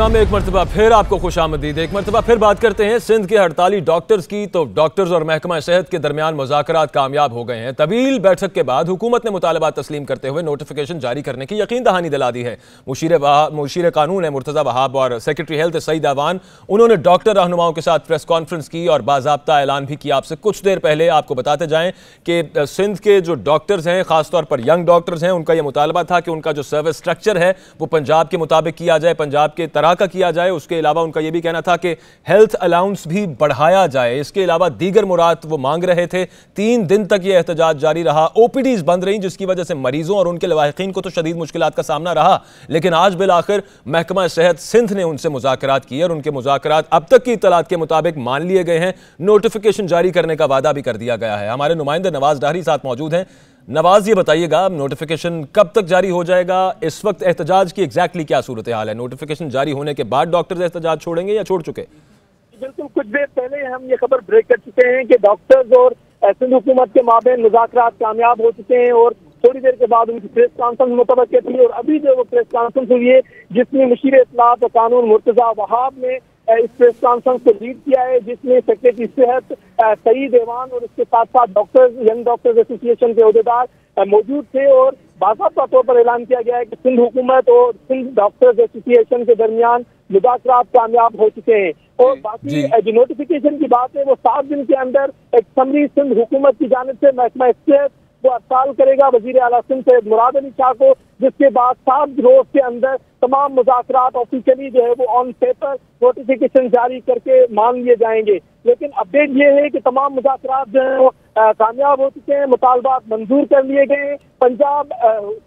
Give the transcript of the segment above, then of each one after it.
Programme में एक मरतबा फिर आपको खुशामदीद। एक मरतबा फिर बात करते हैं सिंध के हड़ताली डॉक्टर्स की। तो डॉक्टर्स और महकमा सेहत के दरमियान मुज़ाकरात कामयाब हो गए हैं। तवील बैठक के बाद हुकूमत ने मुतालबात तस्लीम करते हुए नोटिफिकेशन जारी करने की यकीन दहानी दिला दी है। मुशीर कानून है मुर्तज़ा वहाब और सेक्रेटरी हेल्थ सईद अवान, उन्होंने डॉक्टर रहनुमाओं के साथ प्रेस कॉन्फ्रेंस की और बाज़ाब्ता ऐलान भी किया। आपसे कुछ देर पहले आपको बताते जाएं कि सिंध के जो डॉक्टर्स हैं, खासतौर पर यंग डॉक्टर्स हैं, उनका यह मुतालबा था कि उनका जो सर्विस स्ट्रक्चर है वो पंजाब के मुताबिक किया जाए, पंजाब के तरह का किया जाए। उसके अलावा उनका यह भी कहना था कि हेल्थ अलाउंस भी बढ़ाया जाए। इसके अलावा दीगर मुराद वो मांग रहे थे। 3 दिन तक यह एहतजाज जारी रहा। ओपीडीज बंद रही, जिसकी वजह से मरीजों और उनके लवाहिकीन को तो शदीद मुश्किलात का सामना रहा। लेकिन आज बिलाखिर महकमा सेहत सिंध ने उनसे मुज़ाकरात किए और उनके मुज़ाकरात अब तक की इत्तलात के मुताबिक मान लिए गए हैं। नोटिफिकेशन जारी करने का वादा भी कर दिया गया है। हमारे नुमाइंदे नवाज डाहरी साथ मौजूद हैं। नवाज, ये बताइएगा नोटिफिकेशन कब तक जारी हो जाएगा? इस वक्त एहतजाज की एग्जैक्टली क्या सूरत हाल है? नोटिफिकेशन जारी होने के बाद डॉक्टर्स एहतजाज छोड़ेंगे या छोड़ चुके? बिल्कुल, कुछ देर पहले हम ये खबर ब्रेक कर चुके हैं कि डॉक्टर्स और सिंध हुकूमत के माबैन मुज़ाकरात कामयाब हो चुके हैं और थोड़ी देर के बाद उनकी प्रेस कॉन्फ्रेंस मुतवक्किल थी। और अभी जो वो प्रेस कॉन्फ्रेंस हुई है जिसमें मुशीर इत्तलात और कानून मुर्तज़ा वहाब ने इस प्रेस कॉन्फ्रेंस को लीड किया है, जिसमें सेक्रेटरी सेहत सईद अवान और इसके साथ साथ डॉक्टर्स यंग डॉक्टर्स एसोसिएशन के अहदेदार मौजूद थे। और बाकायदा तौर पर ऐलान किया गया है कि सिंध हुकूमत और सिंध डॉक्टर्स एसोसिएशन के दरमियान मुज़ाकरात कामयाब हो चुके हैं। और बाकी जो नोटिफिकेशन की बात है वो 7 दिन के अंदर एक समरी सिंध हुकूमत की जानिब से महकमा सेहत वो अरसाल करेगा वज़ीर आला सिंध सैयद मुराद अली शाह को, जिसके बाद 7 रोज के अंदर तमाम मुज़ाकरात ऑफिशियली जो है वो ऑन पेपर नोटिफिकेशन जारी करके मान लिए जाएंगे। लेकिन अपडेट ये है कि तमाम मुज़ाकरात जो है वो कामयाब हो चुके हैं, मुतालबात मंजूर कर लिए गए हैं। पंजाब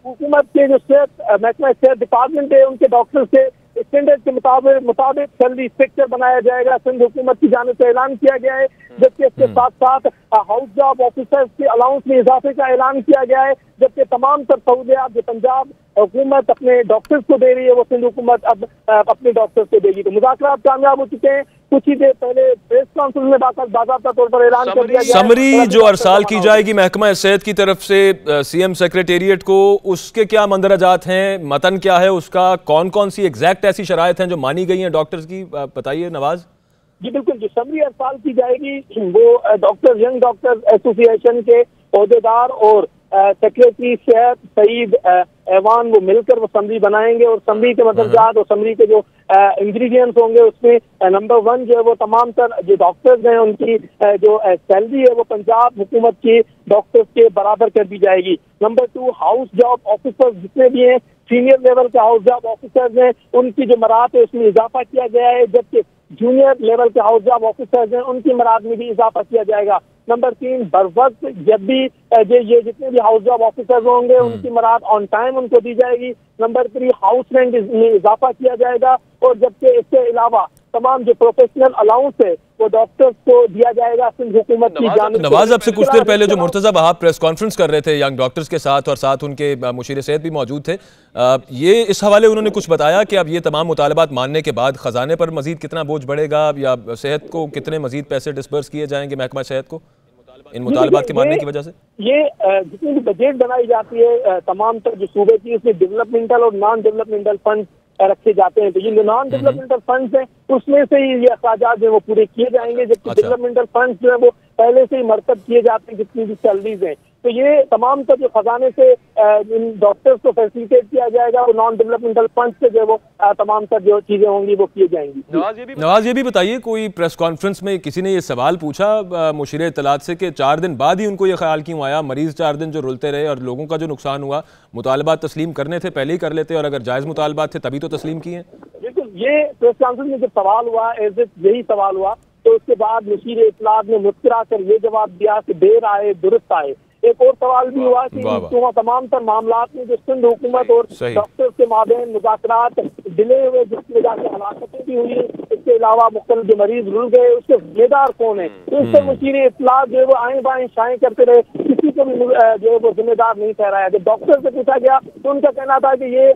हुकूमत के जो सेहत महकमा सेहत डिपार्टमेंट है उनके डॉक्टर से स्टैंडर्ड के मुताबिक सैलरी स्ट्रक्चर बनाया जाएगा, सिंध हुकूमत की जानिब से ऐलान किया गया है। जबकि इसके साथ साथ हाउस जॉब ऑफिसर्स के अलाउंस में इजाफे का ऐलान किया गया है। जबकि तमाम तर सहूलियात जो पंजाब हुकूमत अपने डॉक्टर्स को दे रही है वो सिंध हुकूमत अब अपने डॉक्टर्स को देगी। तो मुज़ाकरात कामयाब हो चुके हैं। कुछ ही देर पहले प्रेस कॉन्फ्रेंस में बाकायदा तौर पर ऐलान कर दिया गया समरी जो अरसाल की जाएगी महकमा सेहत की तरफ से सीएम सेक्रेटेरिएट को, उसके क्या मंदरजात हैं? मतन क्या है उसका? कौन कौन सी एग्जैक्ट ऐसी शराइत हैं जो मानी गई हैं डॉक्टर्स की? बताइए नवाज। जी बिल्कुल, जो समरी अरसाल की जाएगी वो डॉक्टर यंग डॉक्टर्स एसोसिएशन के अहदेदार और सेक्रेटरी सेहत सईद अवान वो मिलकर वो समरी बनाएंगे। और समरी के मददगार और समरी के जो इंग्रेडिएंट्स होंगे उसमें नंबर 1 जो है वो तमाम तर जो डॉक्टर्स हैं उनकी जो सैलरी है वो पंजाब हुकूमत की डॉक्टर्स के बराबर कर दी जाएगी। नंबर 2, हाउस जॉब ऑफिसर्स जितने भी हैं, सीनियर लेवल के हाउस जॉब ऑफिसर्स हैं, उनकी जो मराहत है उसमें इजाफा किया गया है। जबकि जूनियर लेवल के हाउस जॉब ऑफिसर्स हैं उनकी मराहत में भी इजाफा किया जाएगा। नंबर 3, बर वक्त जब भी ये जितने भी हाउस जॉब ऑफिसर्स होंगे उनकी मराहत ऑन टाइम उनको दी जाएगी। नंबर 3, हाउस रेंट में इजाफा किया जाएगा। और जबकि इसके अलावा तमाम जो प्रोफेशनल अलाउंस है वो डॉक्टर्स को दिया जाएगा सिंध हुकूमत की जानिब से। नवाज, आपसे कुछ देर पहले जो मुर्तज़ा वहाब प्रेस कॉन्फ्रेंस कर रहे थे यंग डॉक्टर्स के साथ और साथ उनके मुशीर सेहत भी मौजूद थे, ये इस हवाले उन्होंने कुछ बताया कि अब ये तमाम मुतालबात मानने के बाद खजाने पर मजीद कितना बोझ बढ़ेगा या सेहत को कितने मजीद पैसे डिस्बर्स किए जाएंगे महकमा सेहत को इन मुतालबात के मानने की वजह से? ये जितनी भी बजट बनाई जाती है तमाम तर जो सूबे की उसमें डेवलपमेंटल और नॉन डेवलपमेंटल फंड रखे जाते हैं। तो ये जो नॉन डेवलपमेंटल फंड्स हैं उसमें से ही ये अखराजात जो है वो पूरे किए जाएंगे। जबकि डेवलपमेंटल फंड्स जो है वो पहले से ही मरतब किए जाते हैं जितनी भी सैलरीज हैं। तो ये तमाम तर जो खजाने से इन डॉक्टर्स को फैसिलिटेट किया जाएगा वो नॉन डेवलपमेंटल फंड से जो है वो तमाम तर जो चीजें होंगी वो किए जाएंगी। नवाज, ये भी बताइए, कोई प्रेस कॉन्फ्रेंस में किसी ने ये सवाल पूछा मुशीर इत्तलात से कि 4 दिन बाद ही उनको ये ख्याल क्यों आया? मरीज 4 दिन जो रुलते रहे और लोगों का जो नुकसान हुआ, मुतालबात तस्लीम करने थे पहले ही कर लेते और अगर जायज मुतालबात थे तभी तो तस्लीम किए। बिल्कुल, ये प्रेस कॉन्फ्रेंस में जब सवाल हुआ यही सवाल हुआ तो उसके बाद मुशीर इत्तलात ने मुस्कुरा कर ये जवाब दिया कि देर आए दुरुस्त आए। एक और सवाल भी हुआ कि तमाम तर मामलात में जो सिंध हुकूमत और डॉक्टर्स के माबैन मुज़ाकरात डिले हुए जिसकी वजह से हलाकतें भी हुई, इसके अलावा मुख्तलिफ जो मरीज रुल गए उसके जिम्मेदार कौन है? तो इस पर मुशीर इत्तलात जो है वो आए बाएं शाएं करते रहे, किसी को भी जो है वो जिम्मेदार नहीं ठहराया। जब डॉक्टर से पूछा गया तो उनका कहना था कि ये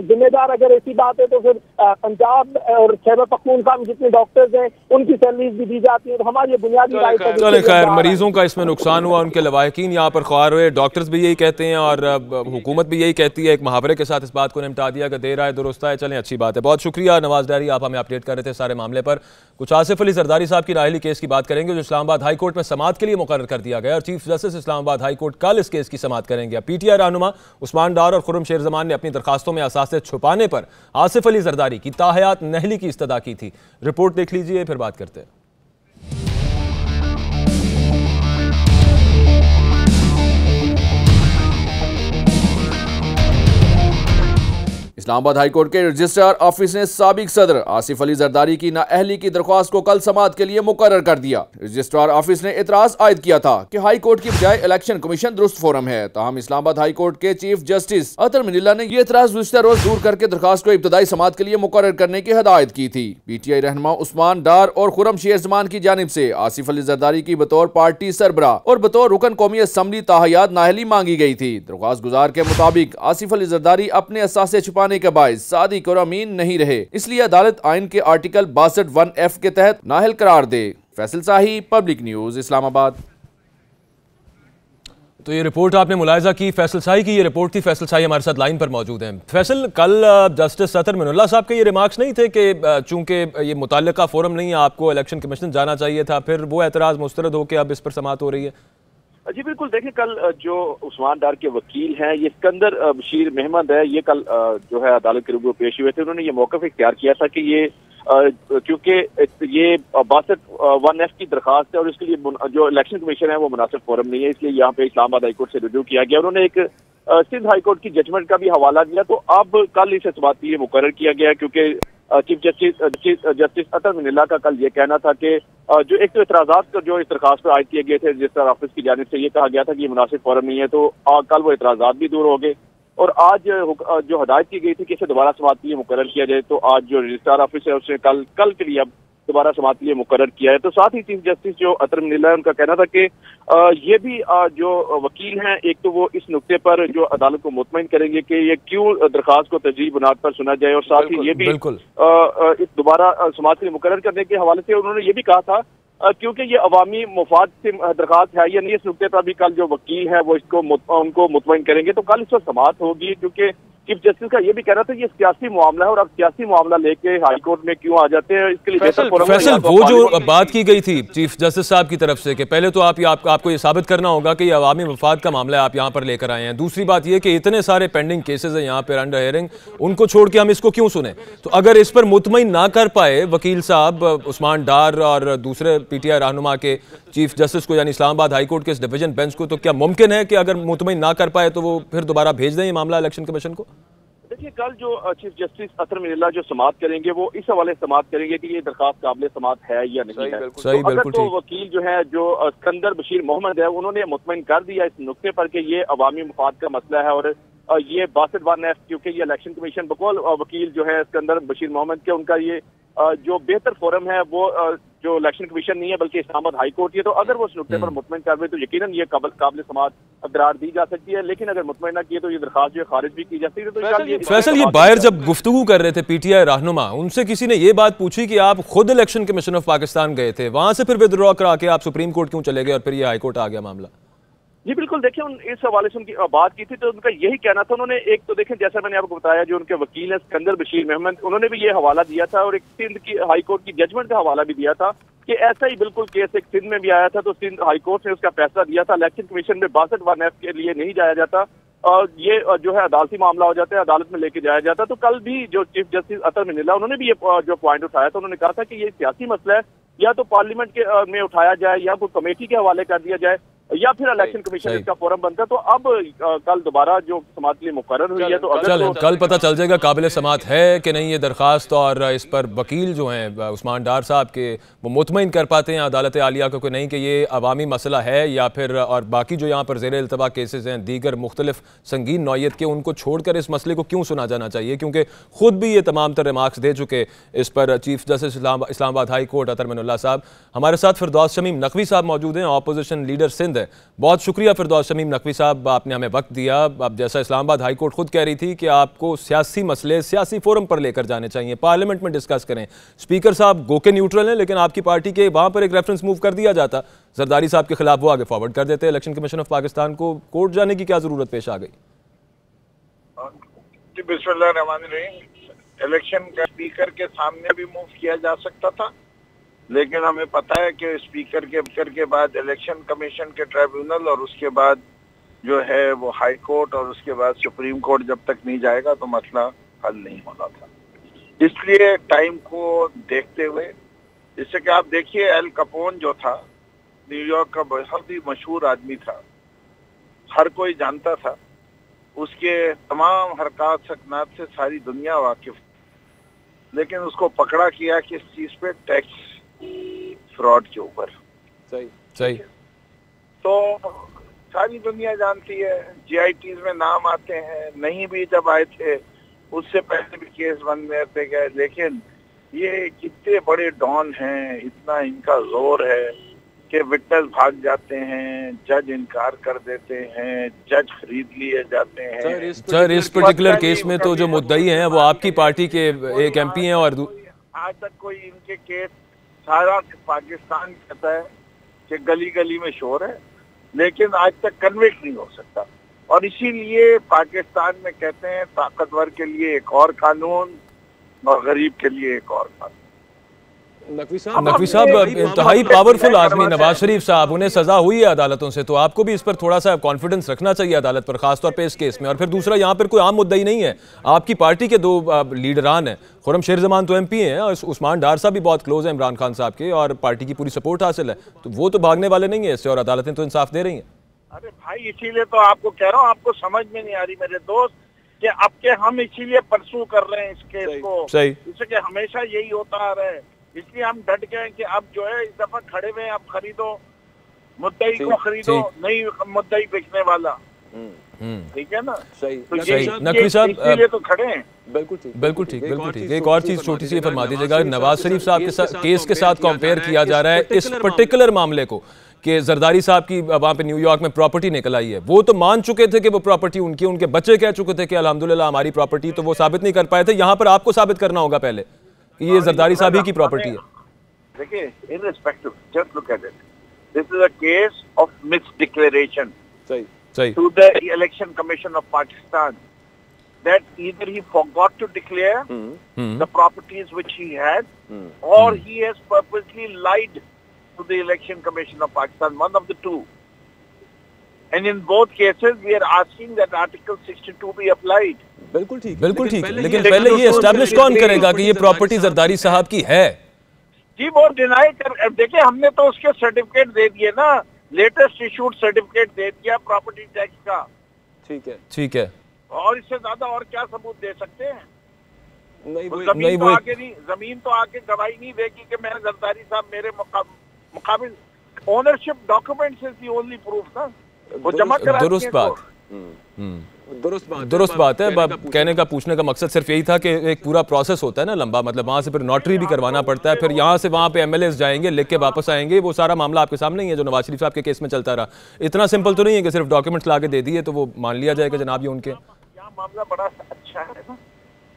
जिम्मेदार अगर ऐसी बात है तो फिर पंजाब और खैबर पख्तूनख्वा में जितने डॉक्टर्स हैं उनकी सैलरीज भी दी जाती है। तो हमारी बुनियादी राय खैर, मरीजों का इसमें नुकसान हुआ, उनके लवाहिकीन मुजाहिरीन यहाँ पर ख्वार हुए, डॉक्टर्स भी यही कहते हैं और हुकूमत भी यही कहती है, एक मुहावरे के साथ इस बात को निपटा दिया कि देर आए दुरुस्त आए। चलें, अच्छी बात है। बहुत शुक्रिया नवाज डायरी, आप हमें अपडेट कर रहे थे सारे मामले पर। कुछ आसिफ अली जरदारी साहब की नाअहली केस की बात करेंगे जो इस्लामाबाद हाई कोर्ट में समाअत के लिए मुकर्रर कर दिया गया और chief justice Islamabad high court कल इस केस की समाअत करेंगे। पीटीआई रहनुमा उस्मान डार और खुर्रम शेर जमान ने अपनी दरखास्तों में असासे छुपाने पर आसिफ अली जरदारी की ताहयात नहली की इस्तदा की थी। रिपोर्ट देख लीजिए, फिर बात करते हैं। इस्लामाबाद हाईकोर्ट के रजिस्ट्रार ऑफिस ने साबिक सदर आसिफ अली जरदारी की नाअहली की दरख्वास्त को कल समाअत के लिए मुकर्रर कर दिया। रजिस्ट्रार ऑफिस ने इतराज आयद किया था कि हाई कोर्ट की बजाय इलेक्शन कमीशन दुरुस्त फोरम है। ताहम इस्लामाबाद हाई कोर्ट के चीफ जस्टिस अतर मिनिल्ला ने यह इतराज गुज़िश्ता रोज दूर करके दरख्वास्त को इब्तदाई समाअत के लिए मुकर्रर करने की हदायत की थी। पीटीआई रहनुमा उस्मान डार और खुर्रम शेर जमान की जानिब से आसिफ अली जरदारी की बतौर पार्टी सरबरा और बतौर रुकन कौमी असम्बली ताहयात नाअहली मांगी गई थी। दरख्वास्त गुजार के मुताबिक आसिफ अली जरदारी अपने असासे छुपाने के बायस सादिक और अमीन नहीं रहे, इसलिए अदालत आइन के आर्टिकल 62(1)(f) के तहत नाअहल करार दे। फैसल शाही, पब्लिक न्यूज, इस्लामाबाद। तो ये रिपोर्ट आपने मुलाहिजा की, फैसल शाही की ये रिपोर्ट थी। फैसल शाही हमारे साथ लाइन पर मौजूद हैं। फैसल, कल जस्टिस अतर मिनुल्लाह साहब के ये रिमार्क्स नहीं थे कि चूंकि ये मुतल्लिका फोरम नहीं है, आपको इलेक्शन कमीशन जाना चाहिए था, फिर वो एतराज़ मुस्तरद होकर अब इस पर समाअत हो रही है? जी बिल्कुल, देखिए कल जो उस्मान डार के वकील हैं, ये सिकंदर बशीर महमद है, ये कल जो है अदालत के रूबरू पेश हुए थे। उन्होंने ये मौक़िफ़ इख्तियार किया था कि ये क्योंकि ये 62(1)(f) की दरखास्त है और इसके लिए जो इलेक्शन कमीशन है वो मुनासिब फोरम नहीं है, इसलिए यहाँ पे इस्लामाबाद हाई कोर्ट से रुजू किया गया। उन्होंने एक सिंध हाई कोर्ट की जजमेंट का भी हवाला दिया। तो अब कल इसे समाअत के लिए मुकर्रर किया गया क्योंकि चीफ जस्टिस अतर मिनिल्ला का कल ये कहना था कि जो एक तो इतराज़ात जो इस दरखास्त पर आयद किए गए थे रजिस्ट्रार ऑफिस की जानिब से, ये कहा गया था कि ये मुनासिब फोरम नहीं है, तो कल वो इतराज़ात भी दूर हो गए और आज जो हदायत की गई थी कि इसे दोबारा समाअत के लिए मुकर्रर किया जाए, तो आज जो रजिस्ट्रार ऑफिस है उसने कल के लिए अब दोबारा समाअत के लिए मुकर्रर किया है। तो साथ ही चीफ जस्टिस जो अतर मिनिल्ला है, उनका कहना था कि ये भी जो वकील हैं, एक तो वो इस नुक्ते पर जो अदालत को मुतमईन करेंगे कि ये क्यों दरखास्त को तरजीही बुनियाद पर सुना जाए, और साथ ही ये भी इस दोबारा समाअत के लिए मुकर्रर करने के हवाले से उन्होंने ये भी कहा था क्योंकि ये अवामी मुफाद से दरखास्त है या नहीं, इस नुक्ते पर भी कल जो वकील है वो इसको उनको मुतमईन करेंगे। तो कल इस पर समाअत होगी क्योंकि चीफ जस्टिस का ये भी कहना था ये सियासी मामला है और अब सियासी मामला लेके हाई कोर्ट में क्यों आ जाते हैं, इसके लिए फैसल वो जो बात की गई थी चीफ जस्टिस साहब की तरफ से कि पहले तो आपको ये साबित करना होगा कि ये अवामी मफाद का मामला है, आप यहाँ पर लेकर आए हैं। दूसरी बात ये कि इतने सारे पेंडिंग केसेस हैं यहाँ पर अंडर हेयरिंग, उनको छोड़ के हम इसको क्यों सुने? तो अगर इस पर मुतमईन ना कर पाए वकील साहब उस्मान डार और दूसरे पीटीआई रहनुमा के चीफ जस्टिस को, यानी इस्लामाबाद हाई कोर्ट के इस डिवीजन बेंच को, तो क्या मुमकिन है कि अगर मुतमईन ना कर पाए तो वो फिर दोबारा भेज दें ये मामला इलेक्शन कमीशन को? देखिए कल जो चीफ जस्टिस अतर मिनिल्ला जो समाअत करेंगे वो इस हवाले से समाअत करेंगे कि ये दरखास्त काबिल समाअत है या नहीं है। तो अगर तो वकील जो है जो सिकंदर बशीर मोहम्मद है, उन्होंने मुतमईन कर दिया इस नुक्ते पर कि ये अवामी मुफाद का मसला है और ये 62(1)(f) क्योंकि ये इलेक्शन कमीशन बकौल वकील जो है सिकंदर बशीर मोहम्मद के, उनका ये जो बेहतर फोरम है वो जो इलेक्शन कमीशन नहीं है बल्कि इस्लामाबाद हाई कोर्ट है। तो अगर वो उस नुक्ते पर मुतमईन कर दे तो यकीनन ये काबिल समाअत करार दी जा सकती है, लेकिन अगर मुतमईन ना किए तो ये दरखास्त जो खारिज भी की जा सकती है। तो फैसल, ये बाहर जब गुफ्तगू कर रहे थे पीटीआई रहनुमा, उनसे किसी ने ये बात पूछी कि आप खुद इलेक्शन कमीशन ऑफ पाकिस्तान गए थे, वहां से फिर विड्रॉ करा के आप सुप्रीम कोर्ट क्यों चले गए और फिर ये हाई कोर्ट आ गया मामला? जी बिल्कुल, देखिए इस हवाले से उनकी बात की थी तो उनका यही कहना था। उन्होंने एक तो देखें जैसा मैंने आपको बताया जो उनके वकील है सिकंदर बशीर महमद, उन्होंने भी ये हवाला दिया था और एक सिंध की हाई कोर्ट की जजमेंट का हवाला भी दिया था कि ऐसा ही बिल्कुल केस एक सिंध में भी आया था, तो सिंध हाई कोर्ट ने उसका फैसला दिया था इलेक्शन कमीशन में 62(1)(f) के लिए नहीं जाया जाता और ये जो है अदालती मामला हो जाता है, अदालत में लेके जाया जाता। तो कल भी जो चीफ जस्टिस अतर मिनिल्ला उन्होंने भी ये जो पॉइंट उठाया था, उन्होंने कहा था कि ये सियासी मसला है, या तो पार्लियामेंट के में उठाया जाए या कोई कमेटी के हवाले कर दिया जाए या फिर इलेक्शन कमीशन इसका फोरम बनता है। तो अब कल दोबारा जो समाअत के लिए मुकर्रर हुई है, तो अगर कल पता चल जाएगा काबिल समाअत है कि नहीं ये दरखास्त, और इस पर वकील जो हैं उस्मान डार साहब के वो मुतमईन कर पाते हैं अदालत आलिया को कि नहीं कि ये अवामी मसला है या फिर, और बाकी जो यहाँ पर ज़ेर इल्तवा केसेस हैं दीगर मुख्तलिफ संगीन नौयत के, उनको छोड़कर इस मसले को क्यों सुना जाना चाहिए? क्योंकि खुद भी ये तमाम तर रिमार्क्स दे चुके इस पर chief justice Islamabad high court Athar Minallah साहब। हमारे साथ फिरदौस शमीम नकवी साहब मौजूद हैं, अपोजिशन लीडर सिंध है। है। बहुत शुक्रिया फिरदौस शमीम नकवी साहब, आपने हमें वक्त दिया। अब जैसा इस्लामाबाद हाई कोर्ट खुद कह रही थी कि आपको सियासी मसले सियासी फोरम पर लेकर जाने चाहिए, पार्लियामेंट में डिस्कस करें। स्पीकर साहब गो के न्यूट्रल हैं, लेकिन आपकी पार्टी के वहां पर एक रेफरेंस मूव कर दिया जाता जरदारी साहब के खिलाफ, वो आगे फॉरवर्ड कर देते। इलेक्शन कमीशन ऑफ पाकिस्तान को कोर्ट जाने की क्या जरूरत पेश आ गई? बिस्मिल्लाहिर्रहमानिर्रहीम। इलेक्शन का स्पीकर के सामने भी मूव किया जा सकता था, लेकिन हमें पता है कि स्पीकर के बाद इलेक्शन कमीशन के ट्राइब्यूनल और उसके बाद जो है वो हाई कोर्ट और उसके बाद सुप्रीम कोर्ट जब तक नहीं जाएगा तो मसला हल नहीं होना था। इसलिए टाइम को देखते हुए, जैसे कि आप देखिए एल कपोन जो था न्यूयॉर्क का बहुत ही मशहूर आदमी था, हर कोई जानता था, उसके तमाम हरकत सकनात से सारी दुनिया वाकिफ, लेकिन उसको पकड़ा किया किस चीज पे? टैक्स फ्रॉड के ऊपर। सही। तो सारी दुनिया जानती है, जीआईटीज में नाम आते हैं, नहीं भी जब आए थे उससे पहले भी केस बन रहते गए, लेकिन ये कितने बड़े डॉन हैं, इतना इनका जोर है कि विटनेस भाग जाते हैं, जज इनकार कर देते हैं, जज खरीद लिए जाते हैं। सर इस पर्टिकुलर केस में तो जो मुद्दई हैं वो आपकी पार्टी के एक एमपी हैं और आज तक कोई इनके केस, सारा पाकिस्तान कहता है कि गली गली में शोर है, लेकिन आज तक कन्विक्ट नहीं हो सकता। और इसीलिए पाकिस्तान में कहते हैं ताकतवर के लिए एक और कानून और गरीब के लिए एक और कानून। नकवी साहब इंतहाई पावरफुल आदमी नवाज शरीफ साहब, उन्हें सजा हुई है अदालतों से, तो आपको भी इस पर थोड़ा सा कॉन्फिडेंस रखना चाहिए अदालत पर, खासतौर पे इस केस में। और फिर दूसरा, यहाँ पर कोई आम मुद्दा ही नहीं है, आपकी पार्टी के दो लीडरान हैं, खुर्रम शेर जमान तो एमपी हैं और उस्मान डार साहब भी बहुत क्लोज हैं इमरान खान साहब के और पार्टी की पूरी सपोर्ट हासिल है, तो वो तो भागने वाले नहीं है इससे और अदालतें तो इंसाफ दे रही हैं। अरे भाई, इसीलिए तो आपको कह रहा हूँ, आपको समझ में नहीं आ रही मेरे दोस्त कि अब के हम इसीलिए परसू कर रहे हैं इस केस को, जिससे कि हमेशा यही होता आ रहा है। इसलिए हम डट गए कि अब जो है इस दफा खड़े हुए, अब खरीदो मुद्दई को, खरीदो, नहीं मुद्दई बिकने वाला। ठीक है ना? सही। नकवी साहब इसलिए तो खड़े हैं। बिल्कुल ठीक। एक और चीज छोटी सी फरमा दीजिएगा, नवाज शरीफ साहब के केस के साथ कंपेयर किया जा रहा है इस पर्टिकुलर मामले को कि जरदारी साहब की वहां पे न्यूयॉर्क में प्रॉपर्टी निकल आई है, वो तो मान चुके थे कि वो प्रॉपर्टी उनकी, उनके बच्चे कह चुके थे कि अल्हम्दुलिल्लाह हमारी प्रॉपर्टी, तो वो साबित नहीं कर पाए थे। यहाँ पर आपको साबित करना होगा पहले कि ये जरदारी साहब ही की प्रॉपर्टी है। देखिए, irrespective, just look at it. This is a case of misdeclaration. सही. To the Election Commission of Pakistan, that either he forgot to declare the properties which he had, or he has purposely lied to the Election Commission of Pakistan. One of the two. And in both cases, we are asking that Article 62 be applied. बिल्कुल ठीक, लेकिन पहले ये establish कौन करेगा कि ये property Zardari साहब की है? जी वो डिनाई कर, देखिए हमने तो उसके सर्टिफिकेट दे दिए ना, लेटेस्ट इशूड सर्टिफिकेट दे दिया प्रॉपर्टी टैक्स का। ठीक है। और इससे ज्यादा और क्या सबूत दे सकते हैं? जमीन तो आके गवाही नहीं देगी कि मैं जरदारी साहब मेरे मुकाबिल, ownership documents is the only proof ना, वो जमा करा। दुरुस्त बात है। कहने का, पूछने का मकसद सिर्फ यही था कि एक पूरा प्रोसेस होता है ना लंबा, मतलब वहाँ से फिर नोटरी भी करवाना पड़ता है, फिर यहाँ से वहाँ पे एमएलएस जाएंगे, लिख के वापस आएंगे, वो सारा मामला आपके सामने ही है जो नवाज शरीफ साहब के केस में चलता रहा। इतना सिंपल तो नहीं है कि सिर्फ डॉक्यूमेंट्स ला के दे दिए तो वो मान लिया जाएगा जनाब ये उनके। यहाँ मामला बड़ा अच्छा है ना,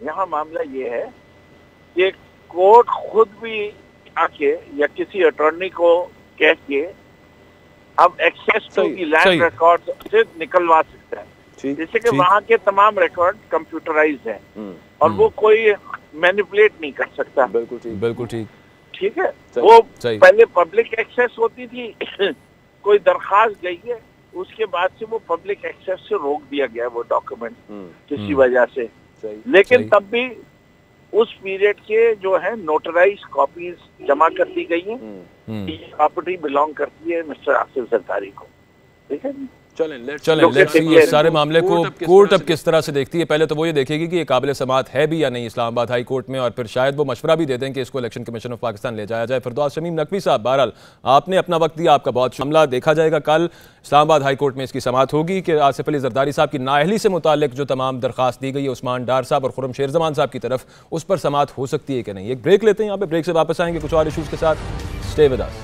यहाँ मामला ये है कि कोर्ट खुद भी आके या किसी अटॉर्नी को कह के अब access to the land record से निकलवा सकता है, जैसे कि वहाँ के तमाम रिकॉर्ड कंप्यूटराइज्ड हैं और वो कोई मैनिपुलेट नहीं कर सकता। बिल्कुल ठीक है। वो पहले पब्लिक एक्सेस होती थी, कोई दरखास्त गई है, उसके बाद से वो पब्लिक एक्सेस से रोक दिया गया वो डॉक्यूमेंट किसी वजह से, लेकिन तब भी उस पीरियड के जो है नोटराइज कॉपीज जमा कर दी गई हैं। प्रॉपर्टी बिलोंग करती है मिस्टर आसिफ जरदारी को। ठीक है, चलें लेट्स सी ये सारे मामले को कोर्ट अब किस तरह से देखती है। पहले तो वो ये देखेगी कि ये काबिल समाअत है भी या नहीं इस्लामाबाद हाई कोर्ट में, और फिर शायद वो मशवरा भी दे दें कि इसको इलेक्शन कमीशन ऑफ पाकिस्तान ले जाया जाए। फिरदौस शमीम नकवी साहब, बहरहाल आपने अपना वक्त दिया, आपका बहुत मामला देखा जाएगा। कल इस्लामाबाद हाई कोर्ट में इसकी समाअत होगी कि आसिफ अली जरदारी साहब की नाअहली से मुतालिक जो तमाम दरखास्त दी गई है उस्मान डार साहब और खुर्रम शेर जमान साहब की तरफ, उस पर समाअत हो सकती है कि नहीं। एक ब्रेक लेते हैं, यहाँ पे ब्रेक से वापस आएंगे कुछ और इशूज़ के साथ। Stay with us.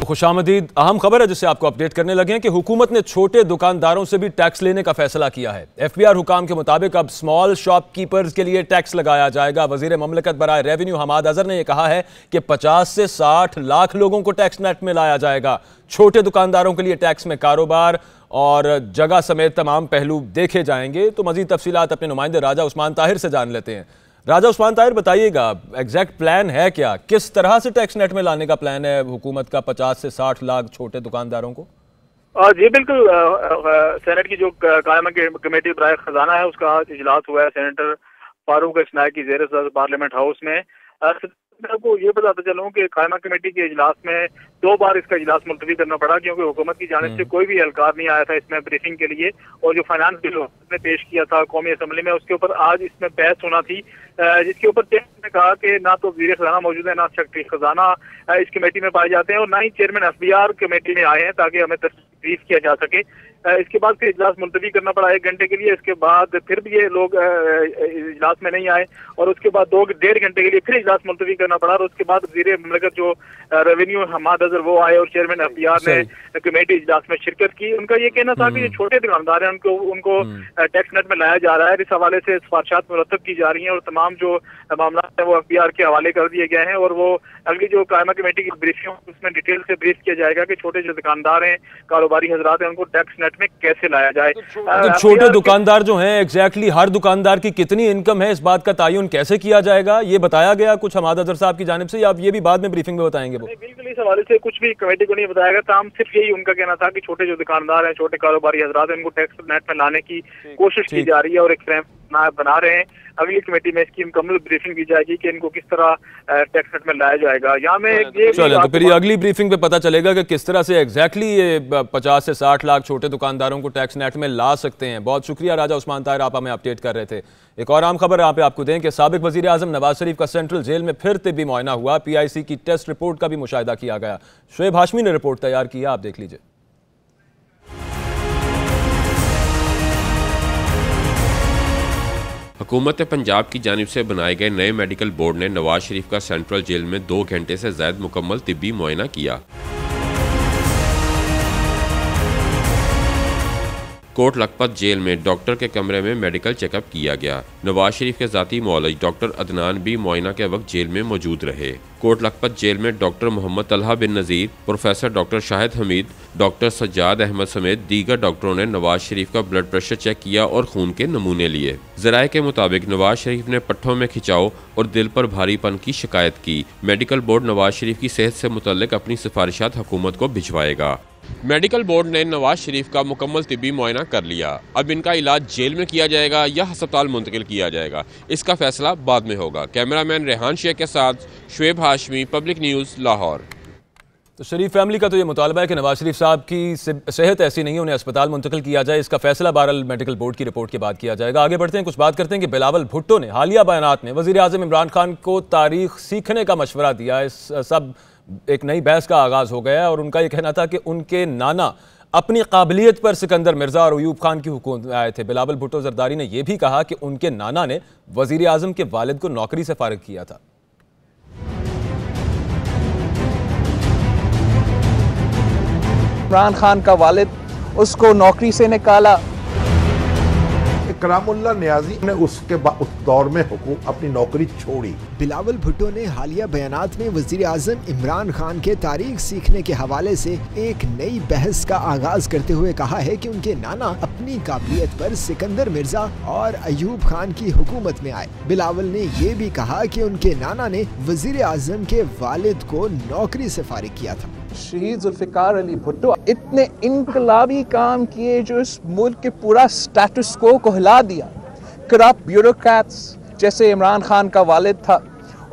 खुशामदीद अहम खबर है जिससे आपको अपडेट करने लगे हैं कि हुकूमत ने छोटे दुकानदारों से भी टैक्स लेने का फैसला किया है। एफबीआर हुकाम के मुताबिक अब स्मॉल शॉपकीपर्स के लिए टैक्स लगाया जाएगा। वजीर ममलकत बराए रेवेन्यू हमाद अजहर ने यह कहा है कि 50 से 60 लाख लोगों को टैक्स नेट में लाया जाएगा। छोटे दुकानदारों के लिए टैक्स में कारोबार और जगह समेत तमाम पहलू देखे जाएंगे। तो मजीद तफसीलात अपने नुमाइंदे राजा उस्मान ताहिर से जान लेते हैं। राजा उस्मान ताहिर, बताइएगा एग्जैक्ट प्लान है क्या, किस तरह से टैक्स नेट में लाने का प्लान है हुकूमत का 50 से 60 लाख छोटे दुकानदारों को? जी बिल्कुल, सेनेट की जो कायमा कमेटी बराए खजाना है उसका आज इजलास हुआ है सेनेटर फारूक इसनाई की ज़ेर सदर पार्लियामेंट हाउस में। आपको ये बताता चलूँ कि कायमा कमेटी के इजलास में 2 बार इसका इजलास मुलतवी करना पड़ा क्योंकि हुकूमत की जानिब से कोई भी एहलकार नहीं आया था इसमें ब्रीफिंग के लिए। और जो फाइनेंस बिल ने पेश किया था कौमी असम्बली में, उसके ऊपर आज इसमें बहस होना थी, जिसके ऊपर ने कहा कि ना तो वज़ीर खजाना मौजूद है, ना सेक्रेटरी खजाना इस कमेटी में पाए जाते हैं और ना ही चेयरमैन एफबीआर कमेटी में आए हैं ताकि हमें ब्रीफ किया जा सके। इसके बाद फिर इजलास मुलतवी करना पड़ा 1 घंटे के लिए। इसके बाद फिर भी ये लोग इजलास में नहीं आए और उसके बाद 2-1.5 घंटे के लिए फिर इजलास मुलतवी करना पड़ा। और उसके बाद वज़ीर ममलकत जो रेवेन्यू हमाद अजहर वो आए और चेयरमैन एफबीआर ने कमेटी इजलास में शिरकत की। उनका ये कहना था कि ये छोटे दुकानदार हैं उनको टैक्स नेट में लाया जा रहा है। इस हवाले से सिफारिशात मुरतब की जा रही हैं और तमाम जो मामला है वो एफबीआर के हवाले कर दिए गए हैं और वो अगली जो कायमा कमेटी की ब्रीफिंग उसमें डिटेल से ब्रीफ किया जाएगा कि छोटे जो दुकानदार हैं, कारोबारी हजरात हैं, उनको टैक्स नेट में कैसे लाया जाए। तो छोटे दुकानदार जो हैं एग्जैक्टली हर दुकानदार की कितनी इनकम है, इस बात का तयन कैसे किया जाएगा, ये बताया गया कुछ हमाद अजहर साहब की जानिब से, या आप ये भी बाद में ब्रीफिंग में बताएंगे? वो बिल्कुल इस हवाले से कुछ भी कमेटी को नहीं बताया गया था। हम सिर्फ यही उनका कहना था कि छोटे जो दुकानदार हैं, छोटे कारोबारी हजरात हैं, उनको टैक्स नेट में लाने की कोशिश की जा रही है और एक फ्रेम बना रहे हैं। अगली कमेटी में इसकी मुकम्मल ब्रीफिंग की जाएगी कि इनको किस तरह टैक्स नेट में लाया जाएगा। यहाँ में तो फिर ये अगली ब्रीफिंग पे पता चलेगा कि किस तरह से एग्जैक्टली ये 50 से 60 लाख छोटे दुकानदारों को टैक्स नेट में ला सकते हैं। बहुत शुक्रिया राजा उस्मान ताहिर, आप हमें अपडेट कर रहे थे। एक और आम खबर यहाँ पे आपको दें कि साबिक वजीर आजम नवाज शरीफ का सेंट्रल जेल में फिर तिब्बी मुआयना हुआ। PIC की टेस्ट रिपोर्ट का भी मुशाहिदा किया गया। शुएब हाशमी ने रिपोर्ट तैयार की है, आप देख लीजिए। हुकूमत पंजाब की जानिब से बनाए गए नए मेडिकल बोर्ड ने नवाज शरीफ का सेंट्रल जेल में 2 घंटे से ज्यादा मुकम्मल तिब्बी मुआयना किया। कोट लखपत जेल में डॉक्टर के कमरे में मेडिकल चेकअप किया गया। नवाज शरीफ के जाती मौलवी डॉक्टर अदनान भी मुआयना के वक्त जेल में मौजूद रहे। कोट लखपत जेल में doctor Mohammad Talha bin Nazir, professor doctor Shahid Hameed, doctor Sajjad Ahmed समेत दीगर डॉक्टरों ने नवाज शरीफ का ब्लड प्रेशर चेक किया और खून के नमूने लिए। ज़राए के मुताबिक नवाज शरीफ ने पट्ठों में खिंचाव और दिल पर भारीपन की शिकायत की। मेडिकल बोर्ड नवाज शरीफ की सेहत से मुतल्लिक अपनी सिफारिशात हुकूमत को भिजवाएगा। मेडिकल बोर्ड ने नवाज शरीफ का मुकम्मल तिब्बी मुआयना कर लिया। अब इनका इलाज जेल में किया जाएगा या अस्पताल मुंतकिल किया जाएगा, इसका फैसला बाद में होगा। कैमरामैन रेहान शेख के साथ शुएब हाशमी, पब्लिक न्यूज़, लाहौर। तो शरीफ फैमिली का तो ये मुतालबा है कि नवाज शरीफ साहब की सेहत ऐसी नहीं है, उन्हें अस्पताल मुंतकिल किया जाए। इसका फैसला बहरहाल मेडिकल बोर्ड की रिपोर्ट के बाद किया जाएगा। आगे बढ़ते हैं, कुछ बात करते हैं कि बिलावल भुट्टो ने हालिया बयानात में वज़ीर आज़म इमरान खान को तारीख सीखने का मशवरा दिया। इस सब एक नई बहस का आगाज़ हो गया और उनका यह कहना था कि उनके नाना अपनी काबिलियत पर सिकंदर मिर्ज़ा और अयूब खान की हुकूमत में आए थे। बिलावल भुट्टो जरदारी ने यह भी कहा कि उनके नाना ने वज़ीर आज़म के वालिद को नौकरी से फारिग किया था। इमरान खान का वालिद उसको नौकरी से निकाला। करामुल्लाह नियाजी ने उसके उस दौर में अपनी नौकरी छोड़ी। बिलावल भुट्टो ने हालिया बयानात में वजीर आज़म इमरान खान के तारीख सीखने के हवाले से एक नई बहस का आगाज करते हुए कहा है कि उनके नाना अपनी काबिलियत पर सिकंदर मिर्जा और अयूब खान की हुकूमत में आए। बिलावल ने ये भी कहा कि उनके नाना ने वजीर आज़म के वालिद को नौकरी से फारिग किया था। शहीद जुल्फिकार अली भुट्टो इतने इनकलाबी काम किए जो इस मुल्क के पूरा स्टेटस को हिला दिया। करप्ट ब्यूरोक्रेट्स जैसे इमरान खान का वालिद था,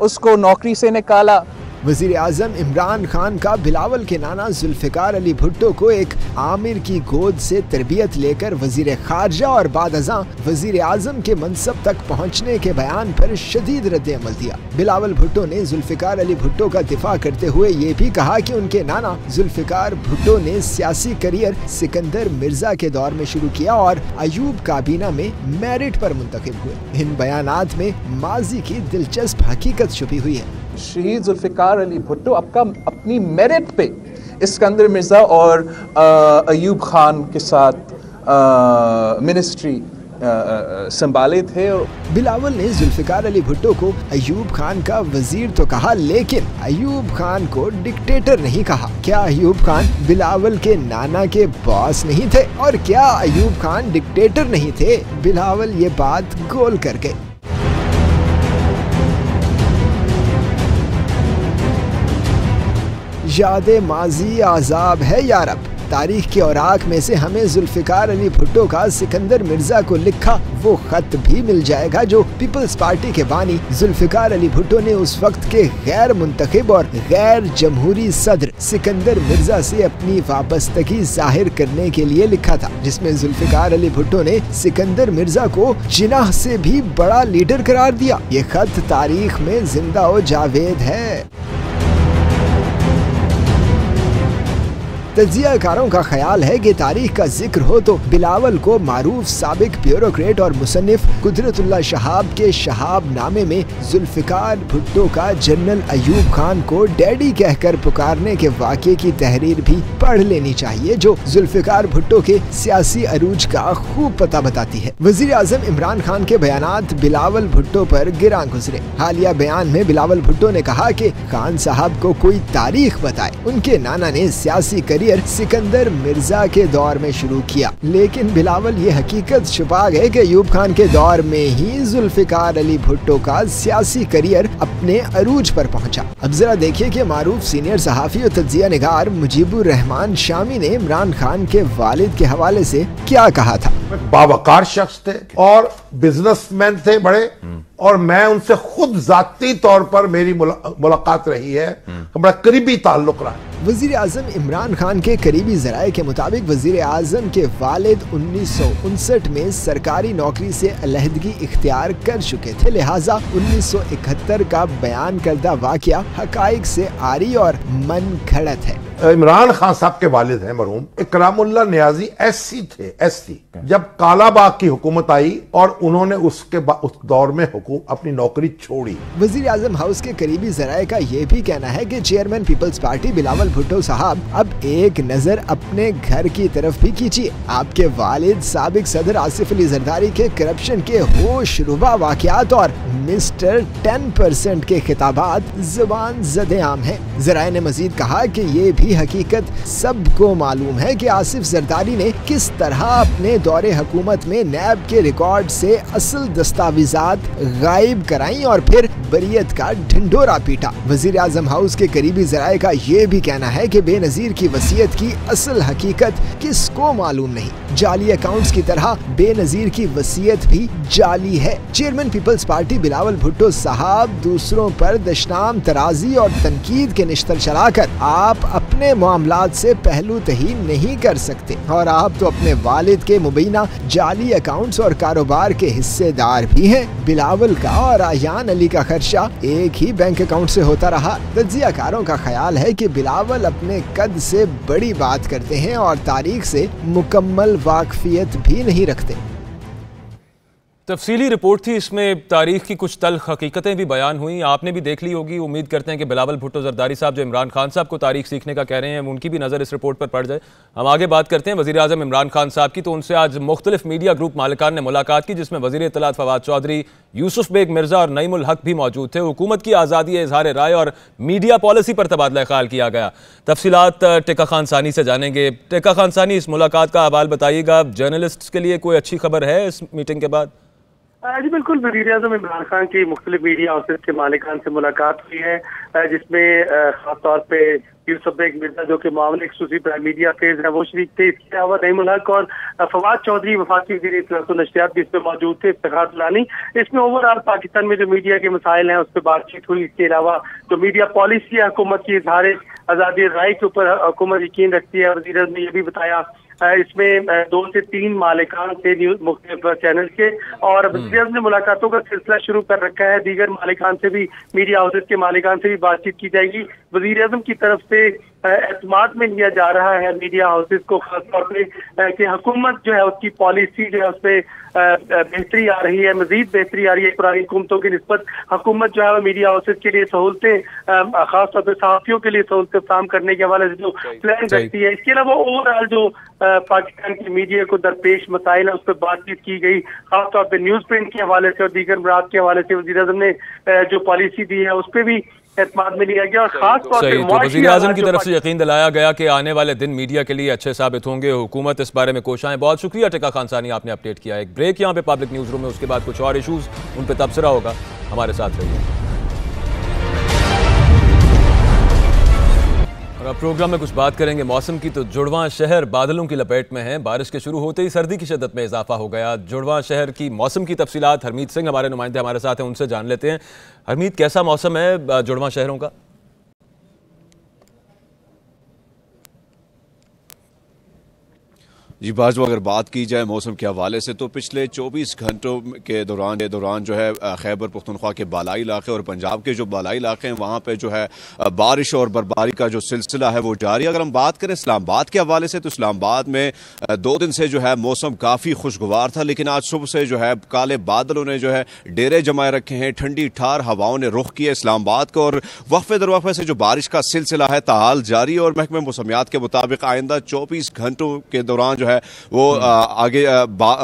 उसको नौकरी से निकाला। वजीर आज़म इमरान खान का बिलावल के नाना जुल्फिकार अली भुट्टो को एक आमिर की गोद से तरबियत लेकर वजीर खारजा और बादअज़ां वजीर आज़म के मनसब तक पहुँचने के बयान पर शदीद रद्द-ए-अमल दिया। बिलावल भुट्टो ने जुल्फिकार अली भुट्टो का दिफा करते हुए ये भी कहा कि उनके नाना जुल्फिकार भुट्टो ने सियासी करियर सिकंदर मिर्जा के दौर में शुरू किया और अयूब काबीना में मेरिट पर मुंतखब हुए। इन बयानात में माजी की दिलचस्प हकीकत छुपी हुई है। शहीद जुल्फिकार अली भुट्टो अपनी मेरिट पे इस्कंदर मिर्ज़ा और अयूब खान के साथ मिनिस्ट्री संभाले थे। बिलावल ने जुल्फिकार अली भुट्टो को अयूब खान का वजीर तो कहा, लेकिन अयूब खान को डिक्टेटर नहीं कहा। क्या अयूब खान बिलावल के नाना के बॉस नहीं थे और क्या अयूब खान डिक्टेटर नहीं थे? बिलावल ये बात गोल कर गए। याद माजी आजाब है यारब। तारीख के औराक में से हमें जुल्फिकार अली भुट्टो का सिकंदर मिर्जा को लिखा वो खत भी मिल जाएगा जो पीपल्स पार्टी के बानी जुल्फिकार अली भुट्टो ने उस वक्त के गैर मुंतखब और गैर जमहूरी सदर सिकंदर मिर्जा से अपनी वाबस्तगी जाहिर करने के लिए लिखा था, जिसमें जुल्फिकार अली भुट्टो ने सिकंदर मिर्जा को जिनाह से भी बड़ा लीडर करार दिया। ये खत तारीख में जिंदा व जावेद है। तज्जियाकारों का ख्याल है कि तारीख का जिक्र हो तो बिलावल को मारूफ साबिक ब्यूरोक्रेट और मुसन्निफ कुदरतुल्लाह शहाब के शहाब नामे में जुल्फिकार भुट्टो का जनरल अयूब खान को डैडी कहकर पुकारने के वाक़े की तहरीर भी पढ़ लेनी चाहिए, जो जुल्फिकार भुट्टो के सियासी अरूज का खूब पता बताती है। वजीर आजम इमरान खान के बयानात बिलावल भुट्टो पर गिरा गुजरे। हालिया बयान में बिलावल भुट्टो ने कहा कि खान साहब को कोई तारीख बताए। उनके नाना ने सियासी सिकंदर मिर्जा के दौर में शुरू किया, लेकिन बिलावल ये हकीकत छुपा गए कि अयूब खान के दौर में ही जुल्फिकार अली भुट्टो का सियासी करियर अपने अरूज पर पहुंचा। अब जरा देखिए कि मारूफ सीनियर सहाफी और तज्जिया निगार मुजीबुर रहमान शामी ने इमरान खान के वालिद के हवाले से क्या कहा था। बावकार शख्स थे और बिजनेसमैन थे बड़े, और मैं उनसे खुद जाती तौर पर मेरी मुलाकात रही है, बड़ा करीबी ताल्लुक रहा। वजीर आजम इमरान खान के करीबी जराये के मुताबिक वजीर आजम के वालिद 1959 में सरकारी नौकरी से अलहदगी इख्तियार कर चुके थे, लिहाजा 1971 का बयान करदा वाकया हकाइक से आरी और मन घड़त है। इमरान खान साहब के वालिद हैं मरहूम इकरामुल्लाह नियाजी एससी थे, एससी। जब कालाबाग की हुकूमत आई और उन्होंने उस दौर में अपनी नौकरी छोड़ी। वजीर आजम हाउस के करीबी जराये का ये भी कहना है कि chairman People's Party Bilawal Bhutto साहब अब एक नजर अपने घर की तरफ भी कीजिए। आपके वालिद साबिक सदर आसिफ अली जरदारी के करप्शन के होशरुबा वाकयात और मिस्टर 10% के खिताबात जुबान ज़द-ए-आम है। जराये ने मजीद कहा कि ये भी हकीकत सबको मालूम है कि आसिफ जरदारी ने किस तरह अपने दौरे हुकूमत में नैब के रिकॉर्ड से असल दस्तावेजात गायब कराई और फिर बरियत का ढिंढोरा पीटा। वजीर आजम हाउस के करीबी जराये का ये भी कहना है कि बेनजीर की वसीयत की असल हकीकत किसको मालूम नहीं। जाली अकाउंट्स की तरह बेनजीर की वसीयत भी जाली है। Chairman People's Party Bilawal Bhutto साहब दूसरों पर दशनाम तराजी और तनकीद के निश्तर चलाकर आप अपने मामलात से पहलू तही नहीं कर सकते, और आप तो अपने वालिद के मुबीना जाली अकाउंट्स और कारोबार के हिस्सेदार भी हैं। बिलावल का और आयान अली का खर्चा एक ही बैंक अकाउंट से होता रहा। तज्जियाकारों का ख्याल है कि बिलावल अपने कद से बड़ी बात करते हैं और तारीख से मुकम्मल वाकफियत भी नहीं रखते। तफसीली रिपोर्ट थी, इसमें तारीख की कुछ तल्ख हकीकतें भी बयान हुई, आपने भी देख ली होगी। उम्मीद करते हैं कि बिलावल भुट्टो जरदारी साहब जो इमरान खान साहब को तारीख सीखने का कह रहे हैं, उनकी भी नज़र इस रिपोर्ट पर पड़ जाए। हम आगे बात करते हैं वज़ीर आज़म इमरान खान साहब की। तो उनसे आज मुख्तलिफ मीडिया ग्रुप मालिकान ने मुलाकात की, जिसमें वज़ीर इत्तलात फवाद चौधरी, यूसुफ बेग मिर्ज़ा और नईमुल हक भी मौजूद थे। हुकूमत की आज़ादी, इजहार राय और मीडिया पॉलिसी पर तबादला ख्याल किया गया। तफसीलात टेका खान सानी से जानेंगे। टेका खान सानी, इस मुलाकात का अहवाल बताइएगा। जर्नलिस्ट के लिए कोई अच्छी खबर है इस मीटिंग के बाद? जी बिल्कुल, वज़ीर आज़म इमरान खान की मुख्तलिफ मीडिया हाउसेस के मालिकान से मुलाकात हुई है, जिसमें खास तौर पे यूसुफ बेग मिर्जा जो कि मामले एक्सक्लूसिव प्राइम मीडिया फेज है वो शरीक थे। इसके अलावा नईमुल हक और फवाद चौधरी वफाकी वज़ीर इत्तलात व नशरियात भी इसमें मौजूद थे, इफ्तिखार दुलानी। इसमें ओवरऑल पाकिस्तान में जो मीडिया के मसाइल हैं उस पर बातचीत हुई। इसके अलावा जो मीडिया पॉलिसी है हुकूमत की इजहार आज़ादी राय के ऊपर हुकूमत यकीन रखती है। वज़ीर आज़म ने यह भी बताया इसमें 2 से 3 मालिकान थे न्यूज मुख्तलिफ चैनल के, और वज़ीर आज़म ने मुलाकातों का सिलसिला शुरू कर रखा है। दीगर मालिकान से भी, मीडिया हाउसेस के मालिकान से भी बातचीत की जाएगी। वज़ीर आज़म की तरफ से एतमाद में लिया जा रहा है मीडिया हाउसेस को, खासतौर पे कि हुकूमत जो है उसकी पॉलिसी जो है उसपे बेहतरी आ रही है, मजीद बेहतरी आ रही है पुरानी हुकूमतों की निस्बत। हुकूमत जो है वो मीडिया हाउसेस के लिए सहूलतें, खासतौर पर सहाफियों के लिए सहूलतें फराहम करने के हवाले से जो प्लान रखती है। इसके अलावा ओवरऑल जो पाकिस्तान की मीडिया को दरपेश मसाइल है उस पर बातचीत की गई, खासतौर पर न्यूज प्रिंट के हवाले से और दीगर मराद के हवाले से वज़ीर आज़म ने जो पॉलिसी दी है उस पर भी एतमाद में लिया गया। और खास तौर पर वज़ीर आज़म की तरफ से यकीन दिलाया गया कि आने वाले दिन मीडिया के लिए अच्छे साबित होंगे, हुकूमत इस बारे में कोशिश है। बहुत शुक्रिया टिका खानसानी, आपने अपडेट किया। एक ब्रेक यहाँ पे पब्लिक न्यूज़ रूम में, उसके बाद कुछ और इशूज़ उन पर तबसरा होगा। हमारे साथ रहिए। और अब प्रोग्राम में कुछ बात करेंगे मौसम की। तो जुड़वां शहर बादलों की लपेट में है। बारिश के शुरू होते ही सर्दी की शिद्दत में इजाफा हो गया। जुड़वां शहर की मौसम की तफसीलात हरमीत सिंह हमारे नुमाइंदे हमारे साथ हैं, उनसे जान लेते हैं। हरमीत, कैसा मौसम है जुड़वां शहरों का? जी बाजू, अगर बात की जाए मौसम के हवाले से तो पिछले 24 घंटों के दौरान जो है खैबर पख्तूनख्वा के बालाई इलाके और पंजाब के जो बालाई इलाके हैं वहाँ पे जो है बारिश और बर्फबारी का जो सिलसिला है वो जारी है। अगर हम बात करें इस्लामाबाद के हवाले से तो इस्लामाबाद में 2 दिन से जो है मौसम काफ़ी खुशगवार था, लेकिन आज सुबह से जो है काले बादलों ने जो है डेरे जमाए रखे हैं, ठंडी ठार हवाओं ने रुख किया इस्लामाबाद को और वक्फे दर वक्फे से जो बारिश का सिलसिला है ताहाल जारी। और महकमे मौसमियात के मुताबिक आइंदा 24 घंटों के दौरान है वो आगे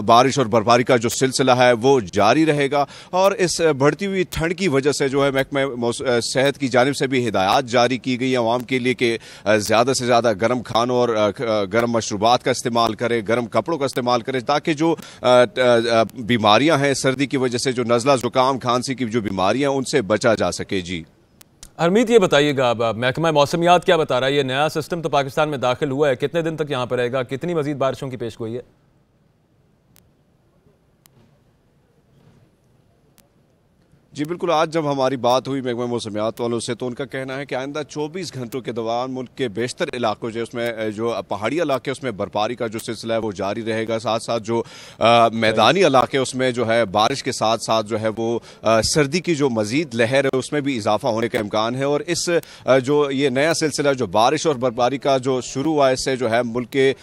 बारिश और बर्फबारी का जो सिलसिला है वो जारी रहेगा। और इस बढ़ती हुई ठंड की वजह से जो है महकमा सेहत की जानिब से भी हिदायत जारी की गई है आवाम के लिए कि ज़्यादा से ज़्यादा गर्म खानों और गर्म मशरूबात का इस्तेमाल करें, गर्म कपड़ों का इस्तेमाल करें, ताकि जो बीमारियां हैं सर्दी की वजह से, जो नज़ला जुकाम खांसी की जो बीमारियां उनसे बचा जा सके। जी हरमीत, ये बताइएगा अब महकमा मौसमियात क्या बता रहा है? ये नया सिस्टम तो पाकिस्तान में दाखिल हुआ है, कितने दिन तक यहाँ पर रहेगा? कितनी मजीद बारिशों की पेशगोई है? जी बिल्कुल, आज जब हमारी बात हुई महकमा मौसमियात वालों से तो उनका कहना है कि आइंदा 24 घंटों के दौरान मुल्क के बेशतर इलाकों जो उसमें जो पहाड़ी इलाके उसमें बर्फबारी का जो सिलसिला है वो जारी रहेगा। साथ साथ जो मैदानी इलाके उसमें जो है बारिश के साथ साथ जो है वो सर्दी की जो मजीद लहर है उसमें भी इजाफा होने का इम्कान है। और इस जो ये नया सिलसिला जो बारिश और बर्फबारी का जो शुरू हुआ, इससे जो है मुल्क के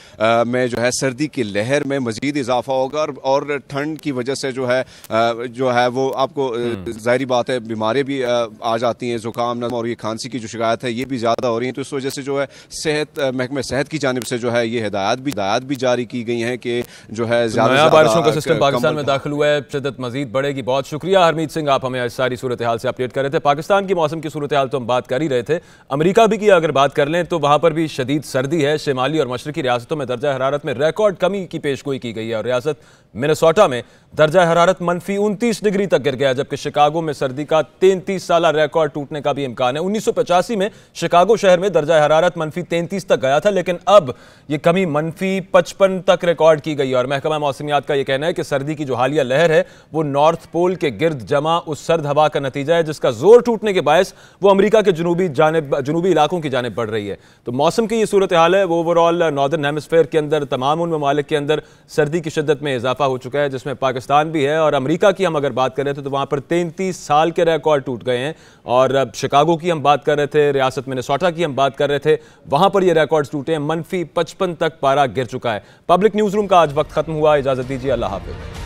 में जो है सर्दी की लहर में मजीद इजाफा होगा और ठंड की वजह से जो है वो आपको जाहिर बात है बीमारियां भी आ जाती हैं, जुकाम और ये खांसी की जो शिकायत है ये भी ज्यादा हो रही है। तो इस वजह से जो है महकमे सेहत की जानिब से जो है ये हिदायत भी जारी की गई हैं कि जो है ज्यादा बारिशों का सिस्टम पाकिस्तान में दाखिल हुआ है, शिद्दत मजीद बढ़ेगी। बहुत शुक्रिया हरमीत सिंह, आप हमें सारी सूरत हाल से अपडेट कर रहे थे। पाकिस्तान की मौसम की सूरत हाल तो हम बात कर ही रहे थे, अमरीका भी की अगर बात कर लें तो वहां पर भी शदीद सर्दी है। शिमाली और मशरकी रियासतों में दर्जा हरारत में रिकॉर्ड कमी की पेशगोई की गई है और रियासत मिनेसोटा में दर्जा हरारत -29 डिग्री तक गिर गया, जबकि शिकागो में सर्दी का 33 साल रिकॉर्ड टूटने का भी इम्कान है। 1985 में शिकागो शहर में दर्जा हरारत -33 तक गया था, लेकिन अब यह कमी -55 तक रिकॉर्ड की गई है। और महकमा मौसमियात का यह कहना है कि सर्दी की जो हालिया लहर है वो नॉर्थ पोल के गिर्द जमा उस सर्द हवा का नतीजा है जिसका जोर टूटने के बायस वो अमेरिका के जनूबी इलाकों की जानिब बढ़ रही है। तो मौसम की ये सूरत हाल है। वो ओवरऑल नॉर्दर्न हेमिस्फेयर के अंदर तमाम उन ममालिक के अंदर सर्दी की शिद्दत में इजाफा हो चुका है, जिसमें पाकिस्तान भी है। और अमेरिका की हम अगर बात कर रहे थे तो वहां पर 33 साल के रिकॉर्ड टूट गए हैं। और शिकागो की हम बात कर रहे थे, रियासत मिनेसोटा की हम बात कर रहे थे, वहां पर ये रिकॉर्ड्स टूटे हैं। -55 तक पारा गिर चुका है। पब्लिक न्यूज रूम का आज वक्त खत्म हुआ, इजाजत दीजिए, अल्लाह हाफिज।